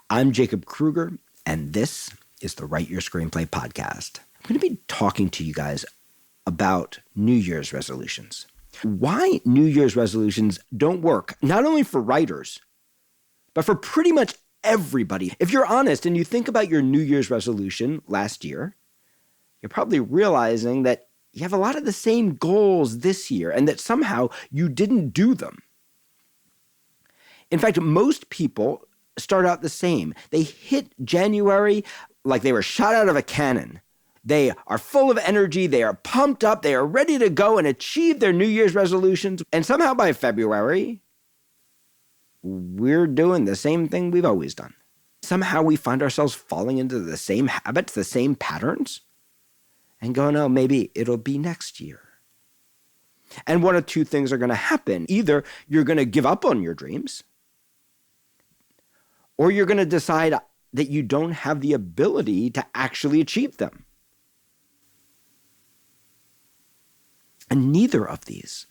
I'm Jacob Kruger, and this is the Write Your Screenplay podcast. I'm going to be talking to you guys about New Year's resolutions. Why New Year's resolutions don't work, not only for writers, but for pretty much everybody. If you're honest and you think about your New Year's resolution last year, you're probably realizing that you have a lot of the same goals this year and that somehow you didn't do them. In fact, most people start out the same. They hit January like they were shot out of a cannon. They are full of energy, they are pumped up, they are ready to go and achieve their New Year's resolutions. And somehow by February, we're doing the same thing we've always done. Somehow we find ourselves falling into the same habits, the same patterns, and going, oh, maybe it'll be next year. And one of two things are going to happen. Either you're going to give up on your dreams, or you're going to decide that you don't have the ability to actually achieve them. And neither of these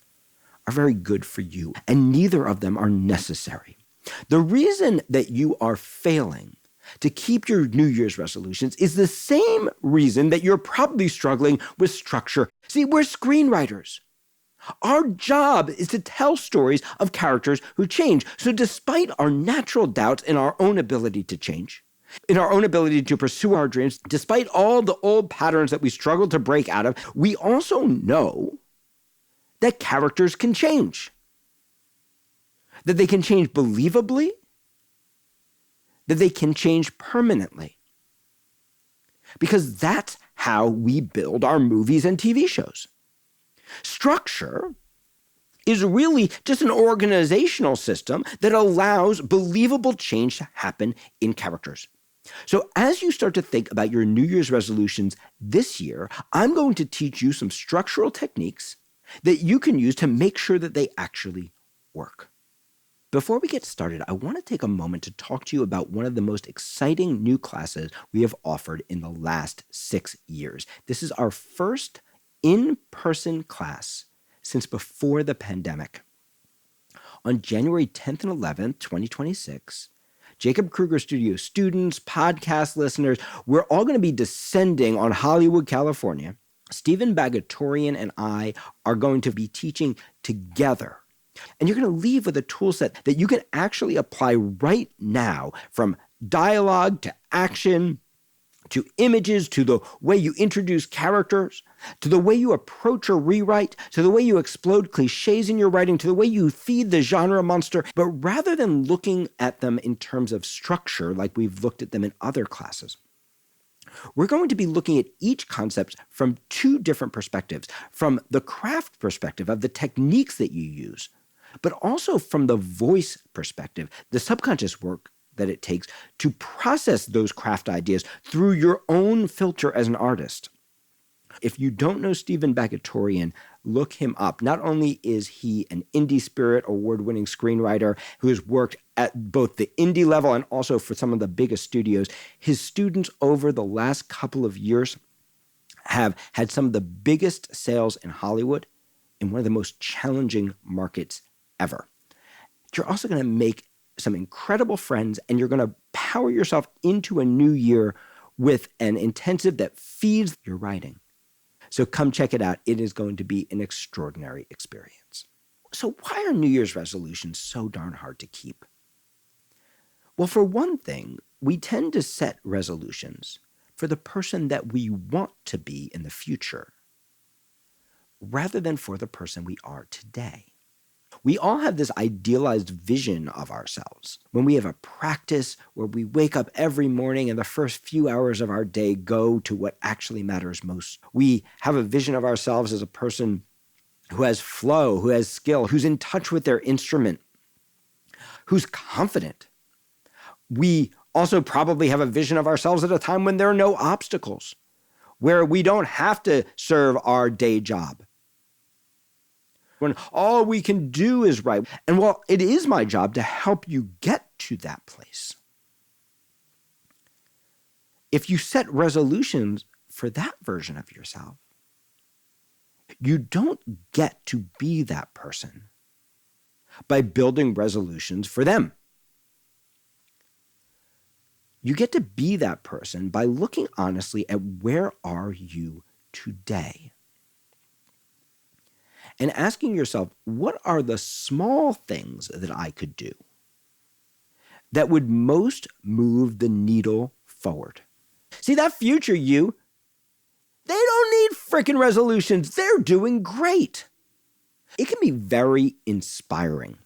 are very good for you, and neither of them are necessary. The reason that you are failing to keep your New Year's resolutions is the same reason that you're probably struggling with structure. See, we're screenwriters. Our job is to tell stories of characters who change. So despite our natural doubts in our own ability to change, in our own ability to pursue our dreams, despite all the old patterns that we struggle to break out of, we also know that characters can change. That they can change believably, that they can change permanently. Because that's how we build our movies and TV shows. Structure is really just an organizational system that allows believable change to happen in characters. So as you start to think about your New Year's resolutions this year, I'm going to teach you some structural techniques that you can use to make sure that they actually work. Before we get started, I want to take a moment to talk to you about one of the most exciting new classes we have offered in the last 6 years. This is our first in-person class since before the pandemic. On January 10th and 11th, 2026, Jacob Kruger Studio students, podcast listeners, we're all going to be descending on Hollywood, California. Stephen Bagatorian and I are going to be teaching together. And you're going to leave with a tool set that you can actually apply right now, from dialogue to action, to images, to the way you introduce characters, to the way you approach a rewrite, to the way you explode cliches in your writing, to the way you feed the genre monster. But rather than looking at them in terms of structure like we've looked at them in other classes, we're going to be looking at each concept from two different perspectives, from the craft perspective of the techniques that you use, but also from the voice perspective, the subconscious work that it takes to process those craft ideas through your own filter as an artist. If you don't know Stephen Bagatorian, look him up. Not only is he an Indie Spirit award-winning screenwriter who has worked at both the indie level and also for some of the biggest studios, his students over the last couple of years have had some of the biggest sales in Hollywood in one of the most challenging markets ever. You're also going to make some incredible friends, and you're going to power yourself into a new year with an intensive that feeds your writing. So come check it out. It is going to be an extraordinary experience. So why are New Year's resolutions so darn hard to keep? Well, for one thing, we tend to set resolutions for the person that we want to be in the future, rather than for the person we are today. We all have this idealized vision of ourselves. When we have a practice where we wake up every morning and the first few hours of our day go to what actually matters most. We have a vision of ourselves as a person who has flow, who has skill, who's in touch with their instrument, who's confident. We also probably have a vision of ourselves at a time when there are no obstacles, where we don't have to serve our day job, when all we can do is right. And while it is my job to help you get to that place, if you set resolutions for that version of yourself, you don't get to be that person by building resolutions for them. You get to be that person by looking honestly at where are you today? And asking yourself, what are the small things that I could do that would most move the needle forward? See, that future you, they don't need freaking resolutions. They're doing great. It can be very inspiring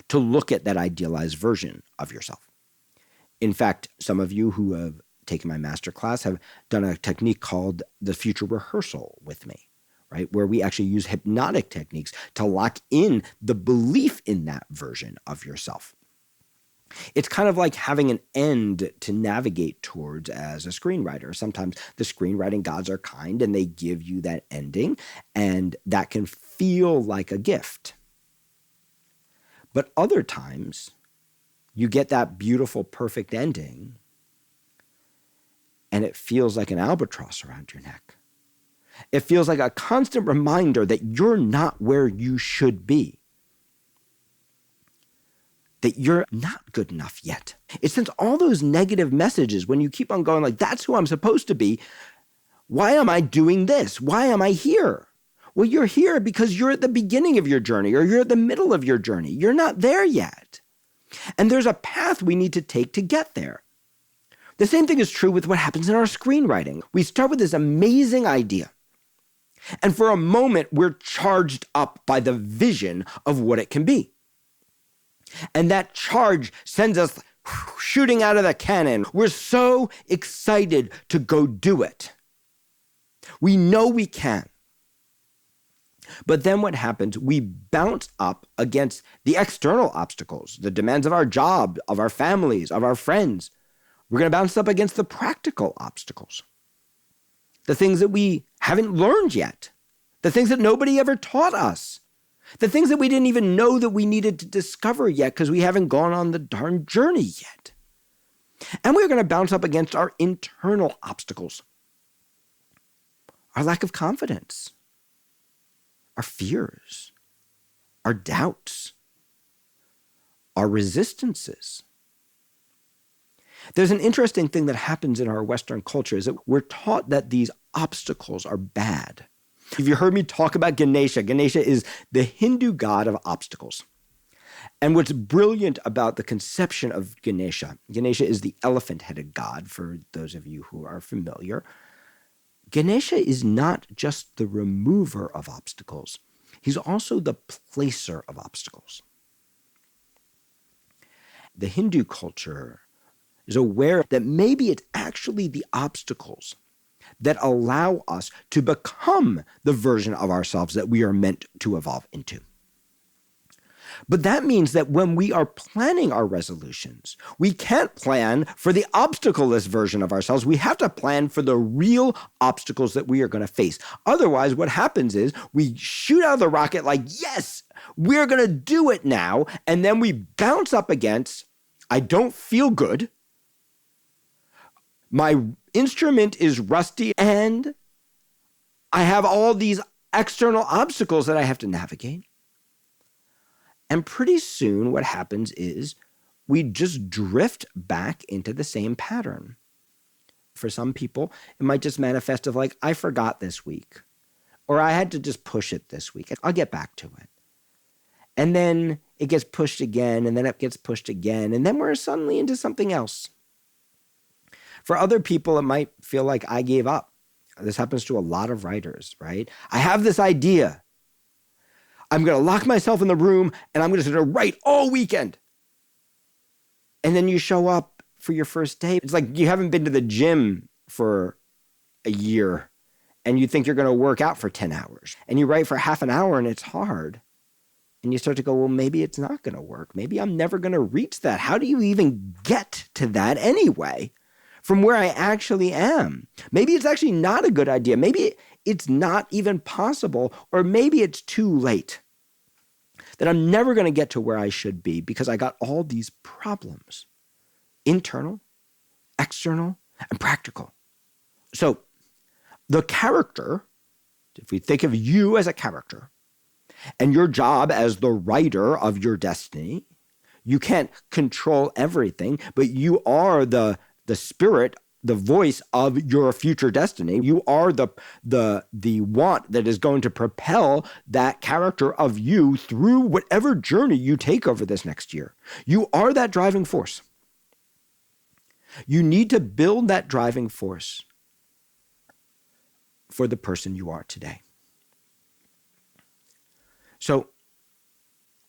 to look at that idealized version of yourself. In fact, some of you who have taken my masterclass have done a technique called the future rehearsal with me, right? Where we actually use hypnotic techniques to lock in the belief in that version of yourself. It's kind of like having an end to navigate towards as a screenwriter. Sometimes the screenwriting gods are kind and they give you that ending, and that can feel like a gift. But other times, you get that beautiful, perfect ending, and it feels like an albatross around your neck. It feels like a constant reminder that you're not where you should be, that you're not good enough yet. It sends all those negative messages when you keep on going like, that's who I'm supposed to be. Why am I doing this? Why am I here? Well, you're here because you're at the beginning of your journey or you're at the middle of your journey. You're not there yet. And there's a path we need to take to get there. The same thing is true with what happens in our screenwriting. We start with this amazing idea. And for a moment, we're charged up by the vision of what it can be. And that charge sends us shooting out of the cannon. We're so excited to go do it. We know we can. But then what happens? We bounce up against the external obstacles, the demands of our job, of our families, of our friends. We're going to bounce up against the practical obstacles, the things that we haven't learned yet, the things that nobody ever taught us, the things that we didn't even know that we needed to discover yet because we haven't gone on the darn journey yet. And we're going to bounce up against our internal obstacles, our lack of confidence, our fears, our doubts, our resistances. There's an interesting thing that happens in our Western culture is that we're taught that these obstacles are bad. If you heard me talk about Ganesha, Ganesha is the Hindu god of obstacles. And what's brilliant about the conception of Ganesha, Ganesha is the elephant-headed god for those of you who are familiar. Ganesha is not just the remover of obstacles. He's also the placer of obstacles. The Hindu culture is aware that maybe it's actually the obstacles that allow us to become the version of ourselves that we are meant to evolve into. But that means that when we are planning our resolutions, we can't plan for the obstacle-less version of ourselves. We have to plan for the real obstacles that we are going to face. Otherwise, what happens is we shoot out of the rocket like, yes, we're going to do it now. And then we bounce up against, I don't feel good. My instrument is rusty and I have all these external obstacles that I have to navigate. And pretty soon what happens is we just drift back into the same pattern. For some people, it might just manifest of like, I forgot this week, or I had to just push it this week. I'll get back to it. And then it gets pushed again, and then it gets pushed again, and then we're suddenly into something else. For other people, it might feel like I gave up. This happens to a lot of writers, right? I have this idea. I'm going to lock myself in the room and I'm going to write all weekend. And then you show up for your first day. It's like you haven't been to the gym for a year and you think you're going to work out for 10 hours. And you write for half an hour and it's hard. And you start to go, well, maybe it's not going to work. Maybe I'm never going to reach that. How do you even get to that anyway? From where I actually am. Maybe it's actually not a good idea. Maybe it's not even possible, or maybe it's too late. That I'm never going to get to where I should be because I got all these problems. Internal, external, and practical. So the character, if we think of you as a character, and your job as the writer of your destiny, You can't control everything, but you are the spirit, the voice of your future destiny. You are the want that is going to propel that character of you through whatever journey you take over this next year. You are that driving force. You need to build that driving force for the person you are today. So,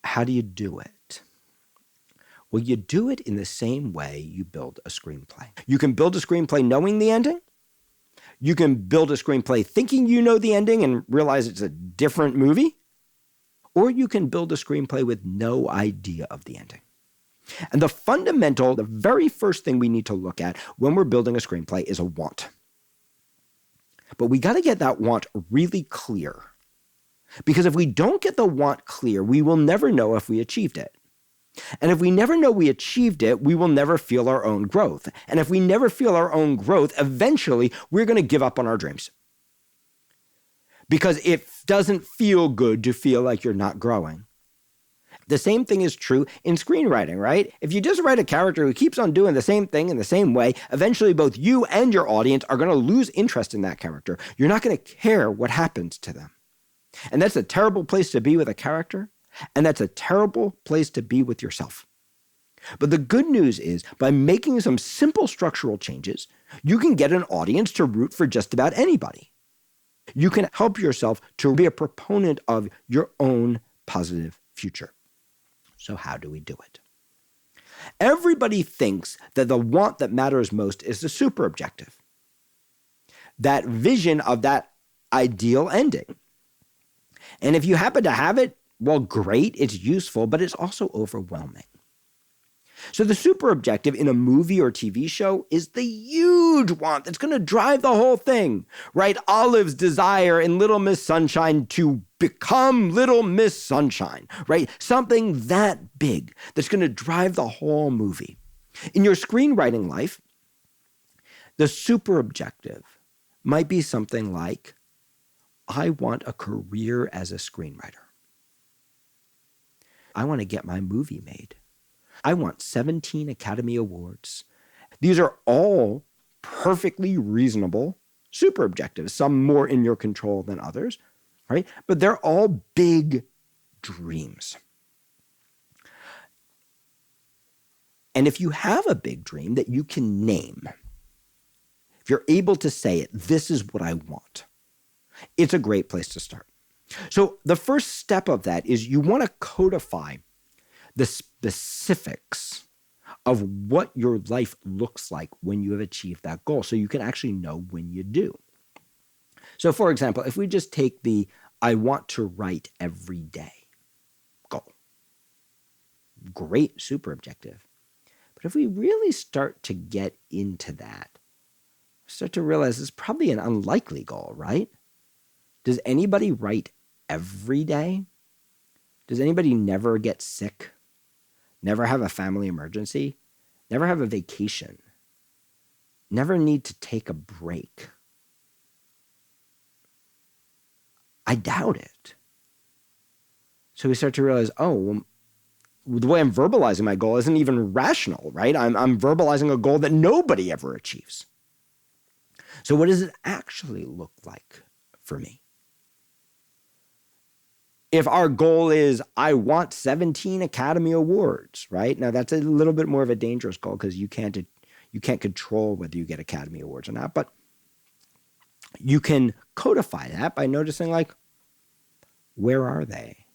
how do you do it? Well, you do it in the same way you build a screenplay. You can build a screenplay knowing the ending. You can build a screenplay thinking you know the ending and realize it's a different movie. Or you can build a screenplay with no idea of the ending. And the very first thing we need to look at when we're building a screenplay is a want. But we got to get that want really clear. Because if we don't get the want clear, we will never know if we achieved it. And if we never know we achieved it, we will never feel our own growth. And if we never feel our own growth, eventually we're going to give up on our dreams. Because it doesn't feel good to feel like you're not growing. The same thing is true in screenwriting, right? If you just write a character who keeps on doing the same thing in the same way, eventually both you and your audience are going to lose interest in that character. You're not going to care what happens to them. And that's a terrible place to be with a character, and that's a terrible place to be with yourself. But the good news is, by making some simple structural changes, you can get an audience to root for just about anybody. You can help yourself to be a proponent of your own positive future. So how do we do it? Everybody thinks that the want that matters most is the super objective. That vision of that ideal ending. And if you happen to have it, well, great, it's useful, but it's also overwhelming. So the super objective in a movie or TV show is the huge want that's going to drive the whole thing, right? Olive's desire in Little Miss Sunshine to become Little Miss Sunshine, right? Something that big that's going to drive the whole movie. In your screenwriting life, the super objective might be something like, I want a career as a screenwriter. I want to get my movie made. I want 17 Academy Awards. These are all perfectly reasonable super objectives, some more in your control than others, right? But they're all big dreams. And if you have a big dream that you can name, if you're able to say it, this is what I want, it's a great place to start. So the first step of that is you want to codify the specifics of what your life looks like when you have achieved that goal, so you can actually know when you do. So for example, if we just take the I want to write every day goal, great super objective. But if we really start to get into that, start to realize it's probably an unlikely goal, right? Does anybody write every day? Does anybody never get sick? Never have a family emergency? Never have a vacation? Never need to take a break? I doubt it. So we start to realize, well, the way I'm verbalizing my goal isn't even rational, right? I'm verbalizing a goal that nobody ever achieves. So what does it actually look like for me? If our goal is, I want 17 Academy Awards, right? Now that's a little bit more of a dangerous goal because you can't control whether you get Academy Awards or not, but you can codify that by noticing, like, where are they?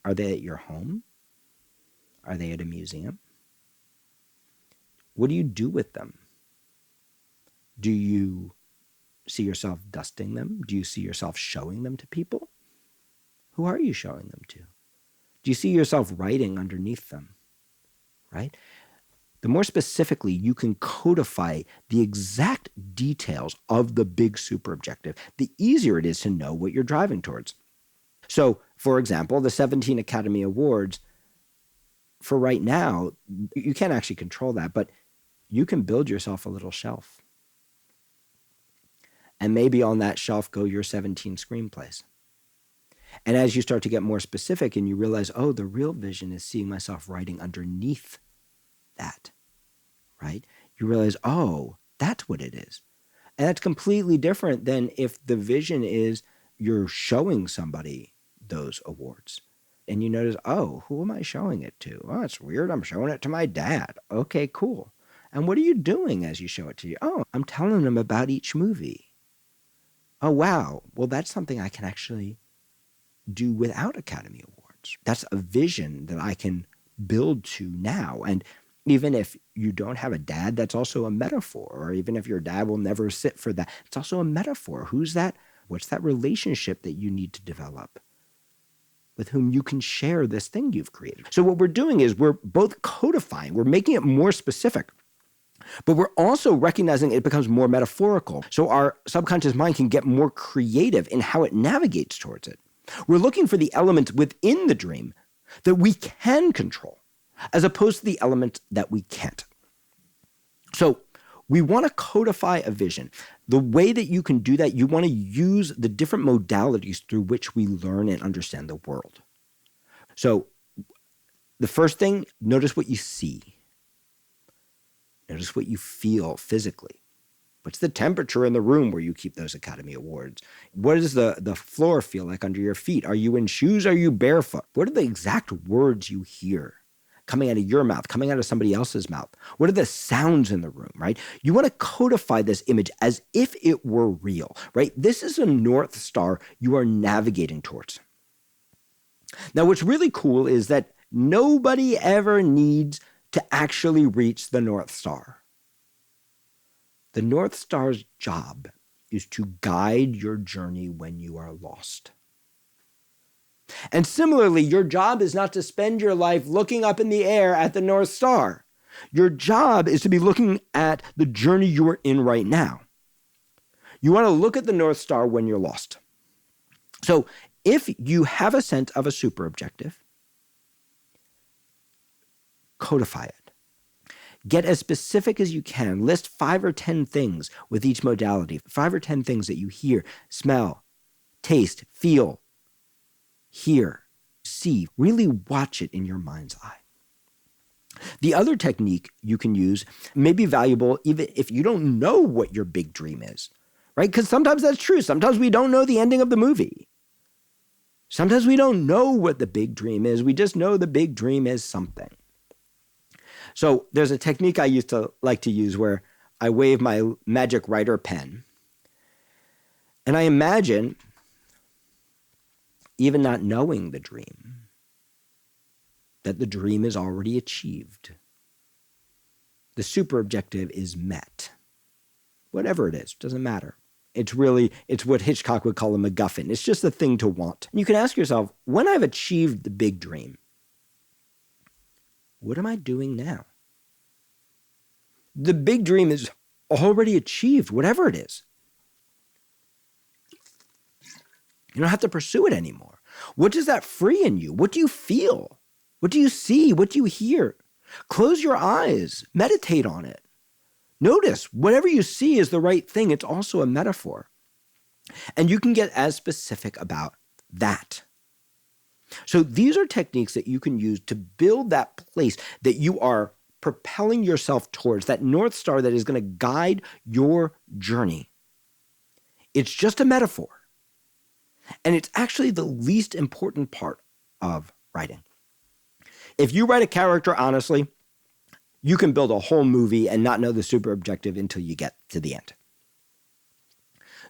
Are they at your home? Are they at a museum? What do you do with them? Do you see yourself dusting them? Do you see yourself showing them to people? Who are you showing them to? Do you see yourself writing underneath them, right? The more specifically you can codify the exact details of the big super objective, the easier it is to know what you're driving towards. So, for example, the 17 Academy Awards, for right now, you can't actually control that, but you can build yourself a little shelf. And maybe on that shelf go your 17 screenplays. And as you start to get more specific and you realize, oh, the real vision is seeing myself writing underneath that, right? You realize, oh, that's what it is. And that's completely different than if the vision is you're showing somebody those awards. And you notice, oh, who am I showing it to? Oh, it's weird. I'm showing it to my dad. Okay, cool. And what are you doing as you show it to you? Oh, I'm telling them about each movie. Oh, wow. Well, that's something I can actually do without Academy Awards. That's a vision that I can build to now. And even if you don't have a dad, that's also a metaphor. Or even if your dad will never sit for that, it's also a metaphor. Who's that? What's that relationship that you need to develop with whom you can share this thing you've created? So what we're doing is we're both codifying, we're making it more specific, but we're also recognizing it becomes more metaphorical. So our subconscious mind can get more creative in how it navigates towards it. We're looking for the elements within the dream that we can control, as opposed to the elements that we can't. So we want to codify a vision. The way that you can do that, you want to use the different modalities through which we learn and understand the world. So the first thing, notice what you see. Notice what you feel physically. What's the temperature in the room where you keep those Academy Awards? What does the floor feel like under your feet? Are you in shoes? Are you barefoot? What are the exact words you hear coming out of your mouth, coming out of somebody else's mouth? What are the sounds in the room, right? You want to codify this image as if it were real, right? This is a North Star you are navigating towards. Now, what's really cool is that nobody ever needs to actually reach the North Star. The North Star's job is to guide your journey when you are lost. And similarly, your job is not to spend your life looking up in the air at the North Star. Your job is to be looking at the journey you are in right now. You want to look at the North Star when you're lost. So if you have a sense of a super objective, codify it. Get as specific as you can. List 5 or 10 things with each modality. 5 or 10 things that you hear, smell, taste, feel, hear, see. Really watch it in your mind's eye. The other technique you can use may be valuable even if you don't know what your big dream is, right? Because sometimes that's true. Sometimes we don't know the ending of the movie. Sometimes we don't know what the big dream is. We just know the big dream is something. So there's a technique I used to like to use where I wave my magic writer pen and I imagine, even not knowing the dream, that the dream is already achieved. The super objective is met. Whatever it is, doesn't matter. It's what Hitchcock would call a MacGuffin. It's just a thing to want. And you can ask yourself, when I've achieved the big dream, what am I doing now? The big dream is already achieved, whatever it is. You don't have to pursue it anymore. What does that free in you? What do you feel? What do you see? What do you hear? Close your eyes. Meditate on it. Notice whatever you see is the right thing. It's also a metaphor. And you can get as specific about that. So these are techniques that you can use to build that place that you are propelling yourself towards, that North Star that is going to guide your journey. It's just a metaphor. And it's actually the least important part of writing. If you write a character honestly, you can build a whole movie and not know the super objective until you get to the end.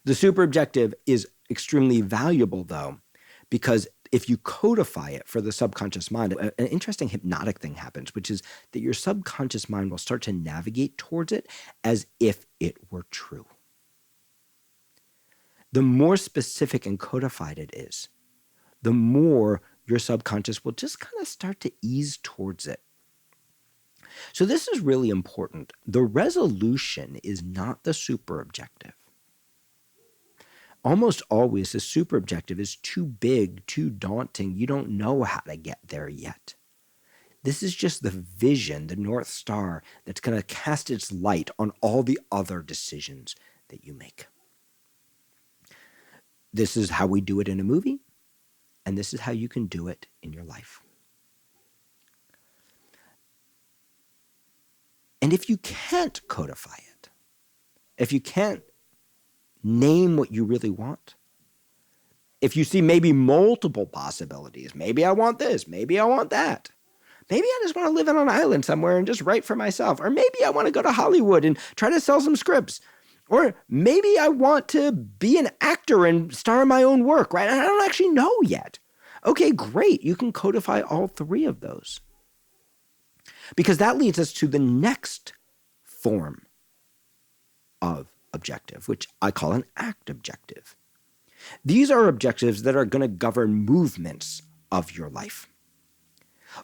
The super objective is extremely valuable, though, because if you codify it for the subconscious mind, an interesting hypnotic thing happens, which is that your subconscious mind will start to navigate towards it as if it were true. The more specific and codified it is, the more your subconscious will just kind of start to ease towards it. So this is really important. The resolution is not the super objective. Almost always the super objective is too big, too daunting. You don't know how to get there yet. This is just the vision, the North Star, that's going to cast its light on all the other decisions that you make. This is how we do it in a movie. And this is how you can do it in your life. And if you can't codify it, if you can't name what you really want, if you see maybe multiple possibilities, maybe I want this, maybe I want that, maybe I just want to live on an island somewhere and just write for myself, or maybe I want to go to Hollywood and try to sell some scripts, or maybe I want to be an actor and star in my own work, right? I don't actually know yet. Okay, great. You can codify all three of those. Because that leads us to the next form of objective, which I call an act objective. These are objectives that are going to govern movements of your life.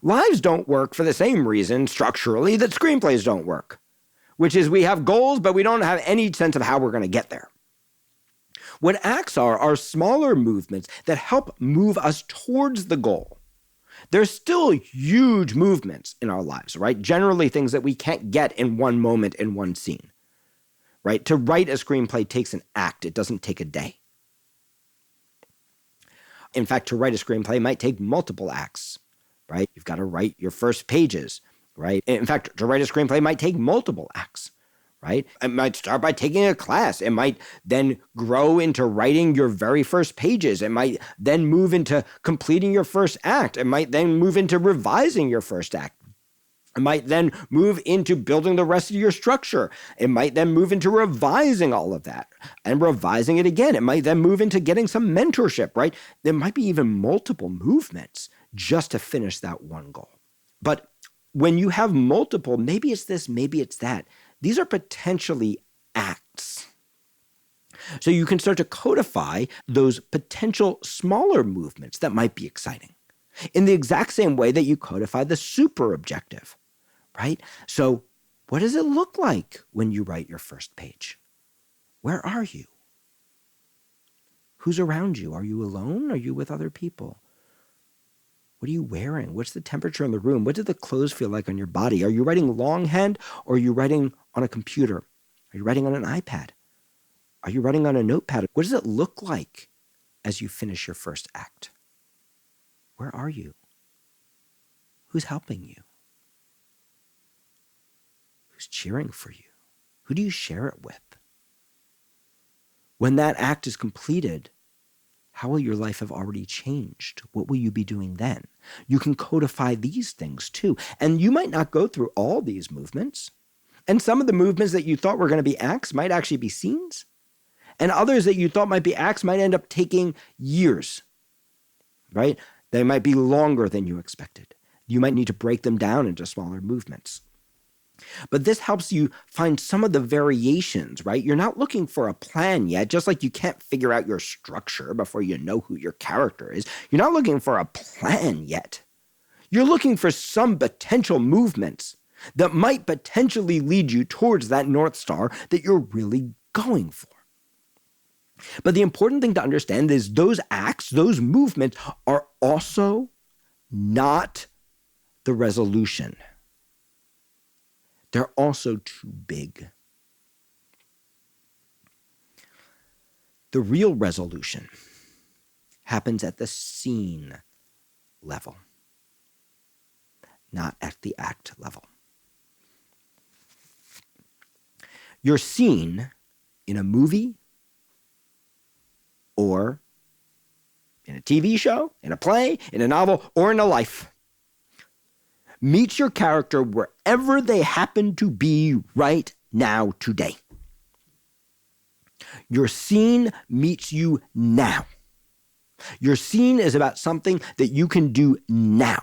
Lives don't work for the same reason structurally that screenplays don't work, which is we have goals, but we don't have any sense of how we're going to get there. What acts are smaller movements that help move us towards the goal. There's still huge movements in our lives, right? Generally things that we can't get in one moment in one scene, right? To write a screenplay takes an act. It doesn't take a day. In fact, to write a screenplay might take multiple acts, right? You've got to write your first pages, right? In fact, to write a screenplay might take multiple acts, right? It might start by taking a class. It might then grow into writing your very first pages. It might then move into completing your first act. It might then move into revising your first act. It might then move into building the rest of your structure. It might then move into revising all of that and revising it again. It might then move into getting some mentorship, right? There might be even multiple movements just to finish that one goal. But when you have multiple, maybe it's this, maybe it's that, these are potentially acts. So you can start to codify those potential smaller movements that might be exciting in the exact same way that you codify the super objective, right? So what does it look like when you write your first page? Where are you? Who's around you? Are you alone? Are you with other people? What are you wearing? What's the temperature in the room? What do the clothes feel like on your body? Are you writing longhand or are you writing on a computer? Are you writing on an iPad? Are you writing on a notepad? What does it look like as you finish your first act? Where are you? Who's helping you? Who's cheering for you? Who do you share it with? When that act is completed, how will your life have already changed? What will you be doing then? You can codify these things too. And you might not go through all these movements. And some of the movements that you thought were going to be acts might actually be scenes. And others that you thought might be acts might end up taking years, right? They might be longer than you expected. You might need to break them down into smaller movements. But this helps you find some of the variations, right? You're not looking for a plan yet, just like you can't figure out your structure before you know who your character is. You're not looking for a plan yet. You're looking for some potential movements that might potentially lead you towards that North Star that you're really going for. But the important thing to understand is those acts, those movements are also not the resolution. They're also too big. The real resolution happens at the scene level, not at the act level. Your scene in a movie or in a TV show, in a play, in a novel, or in a life meets your character wherever they happen to be right now, today. Your scene meets you now. Your scene is about something that you can do now,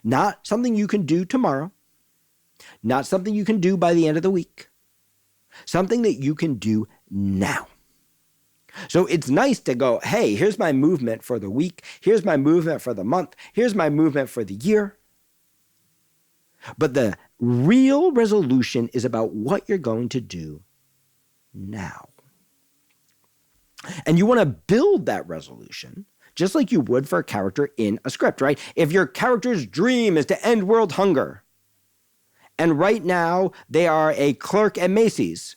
not something you can do tomorrow, not something you can do by the end of the week, something that you can do now. So it's nice to go, hey, here's my movement for the week, here's my movement for the month, here's my movement for the year. But the real resolution is about what you're going to do now. And you want to build that resolution just like you would for a character in a script, right? If your character's dream is to end world hunger, and right now they are a clerk at Macy's,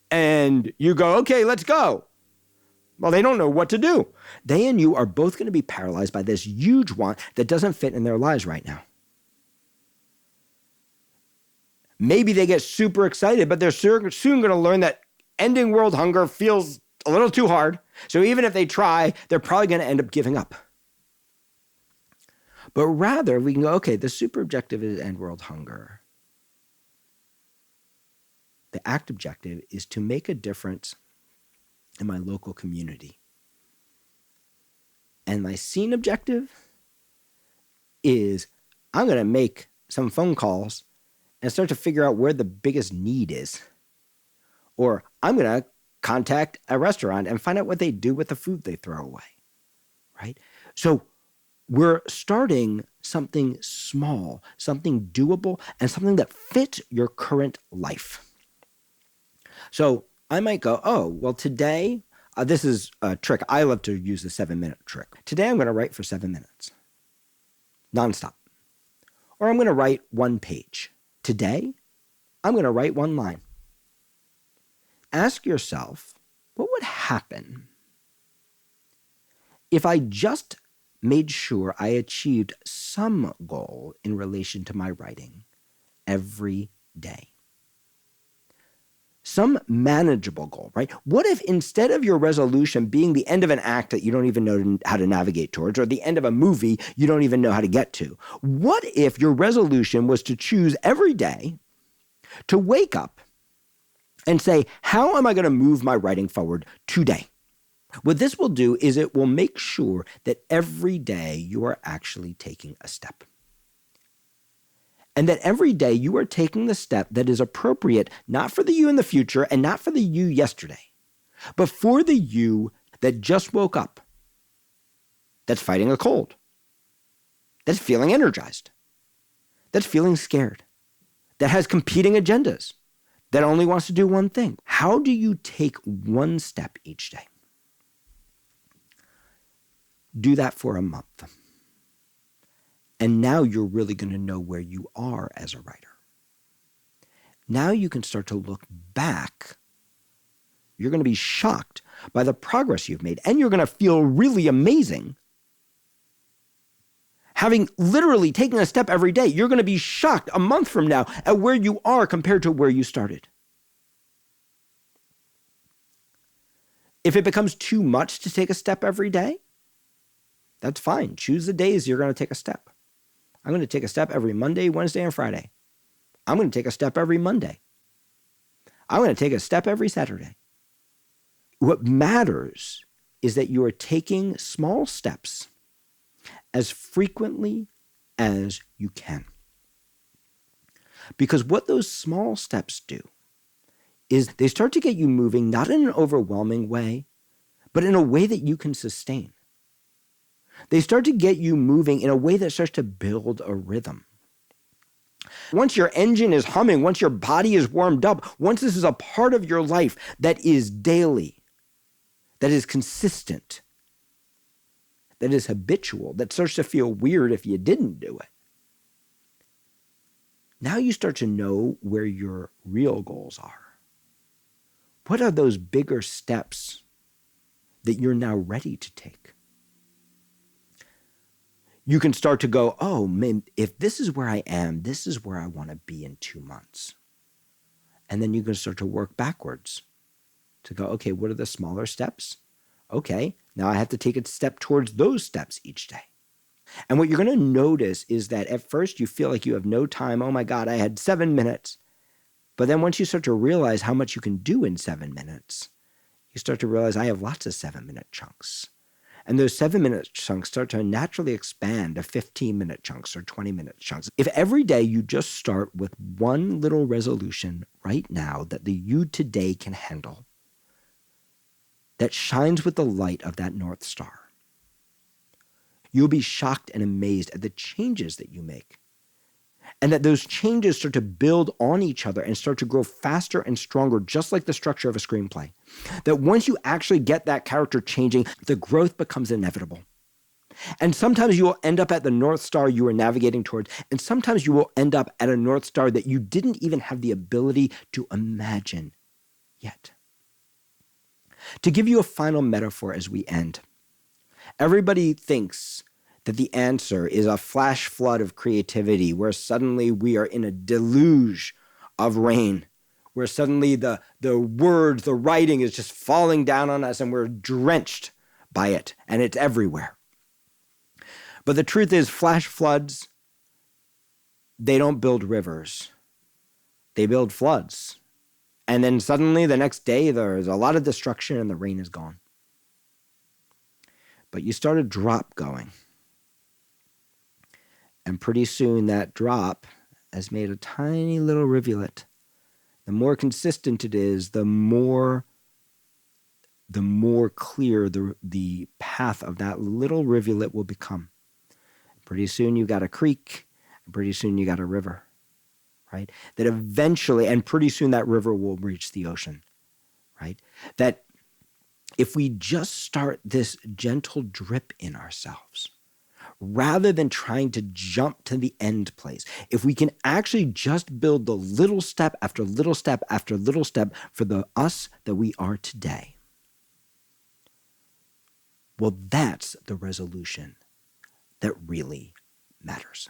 and you go, okay, let's go. Well, they don't know what to do. They and you are both going to be paralyzed by this huge want that doesn't fit in their lives right now. Maybe they get super excited, but they're soon going to learn that ending world hunger feels a little too hard. So even if they try, they're probably going to end up giving up. But rather, we can go, okay, the super objective is end world hunger. The act objective is to make a difference in my local community. And my scene objective is I'm going to make some phone calls and start to figure out where the biggest need is. Or I'm going to contact a restaurant and find out what they do with the food they throw away, right? So we're starting something small, something doable, and something that fits your current life. So I might go, oh, well, today, this is a trick. I love to use the 7-minute trick. Today, I'm going to write for 7 minutes, nonstop. Or I'm going to write 1 page. Today, I'm going to write 1 line. Ask yourself, what would happen if I just made sure I achieved some goal in relation to my writing every day? Some manageable goal, right? What if instead of your resolution being the end of an act that you don't even know how to navigate towards, or the end of a movie you don't even know how to get to? What if your resolution was to choose every day to wake up and say, how am I going to move my writing forward today? What this will do is it will make sure that every day you are actually taking a step. And that every day you are taking the step that is appropriate, not for the you in the future and not for the you yesterday, but for the you that just woke up, that's fighting a cold, that's feeling energized, that's feeling scared, that has competing agendas, that only wants to do one thing. How do you take 1 step each day? Do that for a month. And now you're really going to know where you are as a writer. Now you can start to look back. You're going to be shocked by the progress you've made, and you're going to feel really amazing. Having literally taken a step every day, you're going to be shocked a month from now at where you are compared to where you started. If it becomes too much to take a step every day, that's fine. Choose the days you're going to take a step. I'm going to take a step every Monday, Wednesday, and Friday. I'm going to take a step every Monday. I'm going to take a step every Saturday. What matters is that you are taking small steps as frequently as you can. Because what those small steps do is they start to get you moving, not in an overwhelming way, but in a way that you can sustain. They start to get you moving in a way that starts to build a rhythm. Once your engine is humming, once your body is warmed up, once this is a part of your life that is daily, that is consistent, that is habitual, that starts to feel weird if you didn't do it. Now you start to know where your real goals are. What are those bigger steps that you're now ready to take? You can start to go, oh, man, if this is where I am, this is where I want to be in 2 months. And then you can start to work backwards to go, okay, what are the smaller steps? Okay, now I have to take a step towards those steps each day. And what you're going to notice is that at first you feel like you have no time. Oh my God, I had 7 minutes. But then once you start to realize how much you can do in 7 minutes, you start to realize I have lots of 7-minute chunks. And those 7-minute chunks start to naturally expand to 15-minute chunks or 20-minute chunks. If every day you just start with one little resolution right now that the you today can handle, that shines with the light of that North Star, you'll be shocked and amazed at the changes that you make. And that those changes start to build on each other and start to grow faster and stronger, just like the structure of a screenplay. That once you actually get that character changing, the growth becomes inevitable. And sometimes you will end up at the North Star you were navigating towards, and sometimes you will end up at a North Star that you didn't even have the ability to imagine yet. To give you a final metaphor as we end, everybody thinks that the answer is a flash flood of creativity where suddenly we are in a deluge of rain, where suddenly the words, the writing is just falling down on us and we're drenched by it and it's everywhere. But the truth is, flash floods, they don't build rivers. They build floods. And then suddenly the next day there's a lot of destruction and the rain is gone. But you start a drop going. And pretty soon that drop has made a tiny little rivulet. The more consistent it is, the more clear the path of that little rivulet will become. Pretty soon you got a creek, and pretty soon you got a river. Right? That eventually, and pretty soon that river will reach the ocean, right? That if we just start this gentle drip in ourselves, rather than trying to jump to the end place, if we can actually just build the little step after little step after little step for the us that we are today, well, that's the resolution that really matters.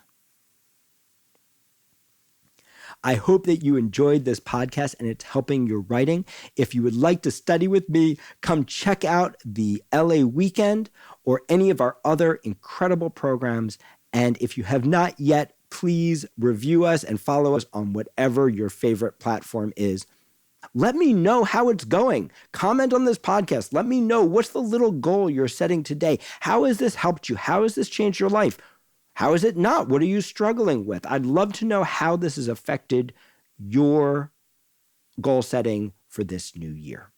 I hope that you enjoyed this podcast and it's helping your writing. If you would like to study with me, come check out the LA Weekend or any of our other incredible programs. And if you have not yet, please review us and follow us on whatever your favorite platform is. Let me know how it's going. Comment on this podcast. Let me know what's the little goal you're setting today. How has this helped you? How has this changed your life? How is it not? What are you struggling with? I'd love to know how this has affected your goal setting for this new year.